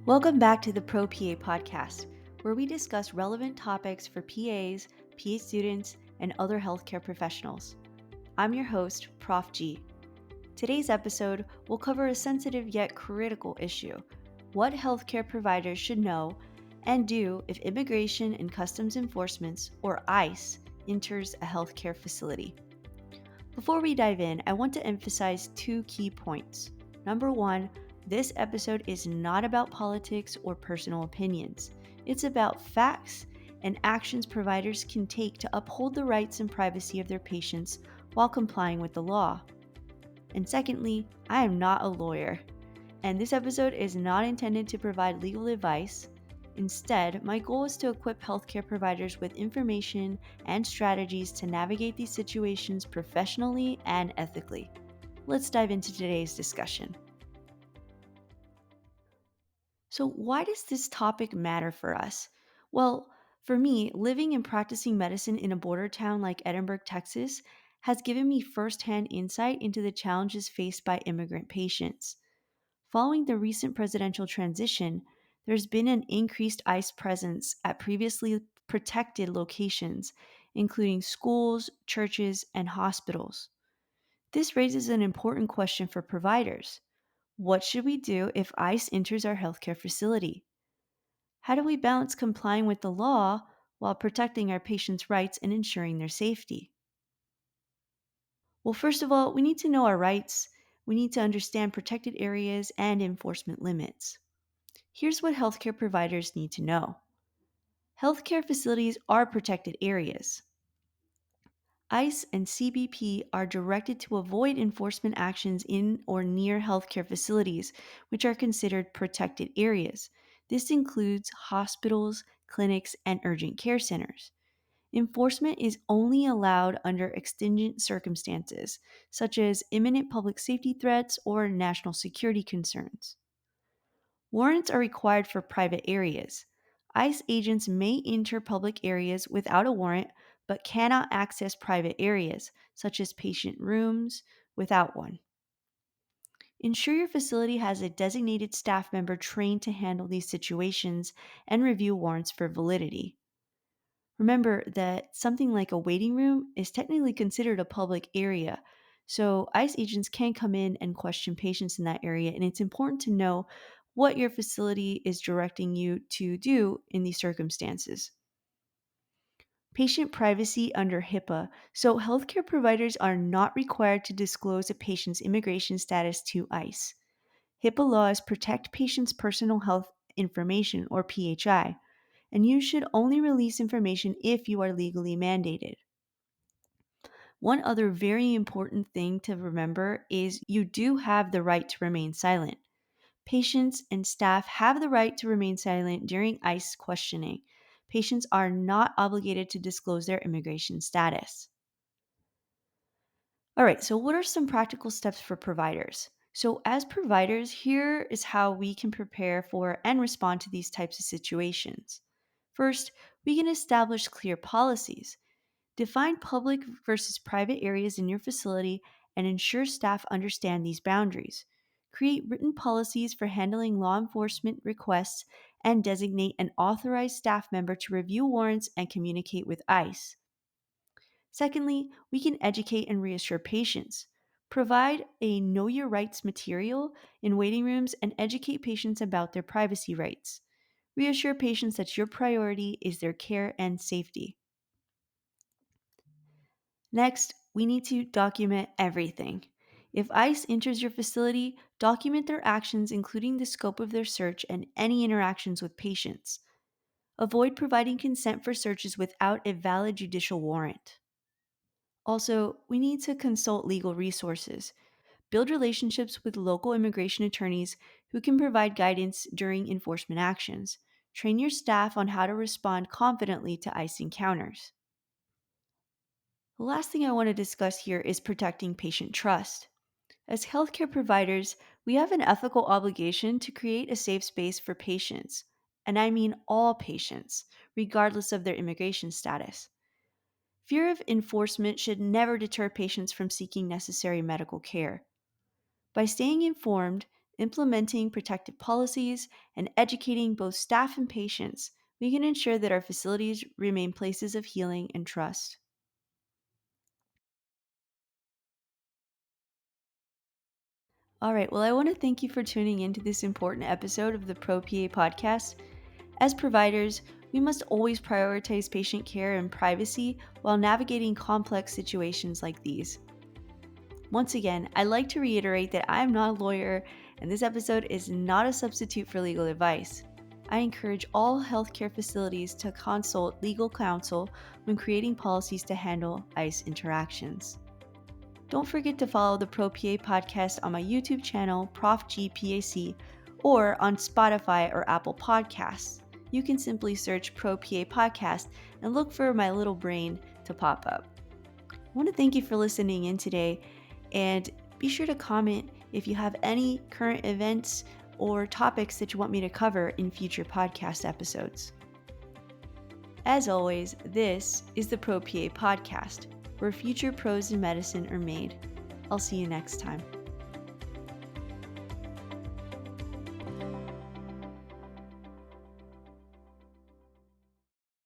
Welcome back to the Pro PA podcast, where we discuss relevant topics for PAs, PA students, and other healthcare professionals. I'm your host, Prof. G. Today's episode will cover a sensitive yet critical issue: what healthcare providers should know and do if Immigration and Customs Enforcement, or ICE, enters a healthcare facility. Before we dive in, I want to emphasize two key points. Number one, this episode is not about politics or personal opinions. It's about facts and actions providers can take to uphold the rights and privacy of their patients while complying with the law. And secondly, I am not a lawyer, and this episode is not intended to provide legal advice. Instead, my goal is to equip healthcare providers with information and strategies to navigate these situations professionally and ethically. Let's dive into today's discussion. So, why does this topic matter for us? Well, for me, living and practicing medicine in a border town like Edinburgh, Texas, has given me firsthand insight into the challenges faced by immigrant patients. Following the recent presidential transition, there's been an increased ICE presence at previously protected locations, including schools, churches, and hospitals. This raises an important question for providers. What should we do if ICE enters our healthcare facility? How do we balance complying with the law while protecting our patients' rights and ensuring their safety? Well, first of all, we need to know our rights. We need to understand protected areas and enforcement limits. Here's what healthcare providers need to know. Healthcare facilities are protected areas. ICE and CBP are directed to avoid enforcement actions in or near healthcare facilities, which are considered protected areas. This includes hospitals, clinics, and urgent care centers. Enforcement is only allowed under exigent circumstances, such as imminent public safety threats or national security concerns. Warrants are required for private areas. ICE agents may enter public areas without a warrant, but cannot access private areas, such as patient rooms, without one. Ensure your facility has a designated staff member trained to handle these situations and review warrants for validity. Remember that something like a waiting room is technically considered a public area, so ICE agents can come in and question patients in that area, and it's important to know what your facility is directing you to do in these circumstances. Patient privacy under HIPAA. So, healthcare providers are not required to disclose a patient's immigration status to ICE. HIPAA laws protect patients' personal health information, or PHI, and you should only release information if you are legally mandated. One other very important thing to remember is you do have the right to remain silent. Patients and staff have the right to remain silent during ICE questioning. Patients are not obligated to disclose their immigration status. All right, so what are some practical steps for providers? So, as providers, here is how we can prepare for and respond to these types of situations. First, we can establish clear policies. Define public versus private areas in your facility and ensure staff understand these boundaries. Create written policies for handling law enforcement requests and designate an authorized staff member to review warrants and communicate with ICE. Secondly, we can educate and reassure patients. Provide a Know Your Rights material in waiting rooms and educate patients about their privacy rights. Reassure patients that your priority is their care and safety. Next, we need to document everything. If ICE enters your facility, document their actions, including the scope of their search and any interactions with patients. Avoid providing consent for searches without a valid judicial warrant. Also, we need to consult legal resources. Build relationships with local immigration attorneys who can provide guidance during enforcement actions. Train your staff on how to respond confidently to ICE encounters. The last thing I want to discuss here is protecting patient trust. As healthcare providers, we have an ethical obligation to create a safe space for patients, and I mean all patients, regardless of their immigration status. Fear of enforcement should never deter patients from seeking necessary medical care. By staying informed, Implementing protective policies and educating both staff and patients, we can ensure that our facilities remain places of healing and trust. All right, well, I want to thank you for tuning into this important episode of the Pro PA podcast. As providers, we must always prioritize patient care and privacy while navigating complex situations like these. Once again, I'd like to reiterate that I am not a lawyer, and this episode is not a substitute for legal advice. I encourage all healthcare facilities to consult legal counsel when creating policies to handle ICE interactions. Don't forget to follow the Pro PA podcast on my YouTube channel, Prof G PAC, or on Spotify or Apple Podcasts. You can simply search Pro PA Podcast and look for my little brain to pop up. I want to thank you for listening in today, and be sure to comment if you have any current events or topics that you want me to cover in future podcast episodes. As always, this is the Pro PA Podcast, where future pros in medicine are made. I'll see you next time.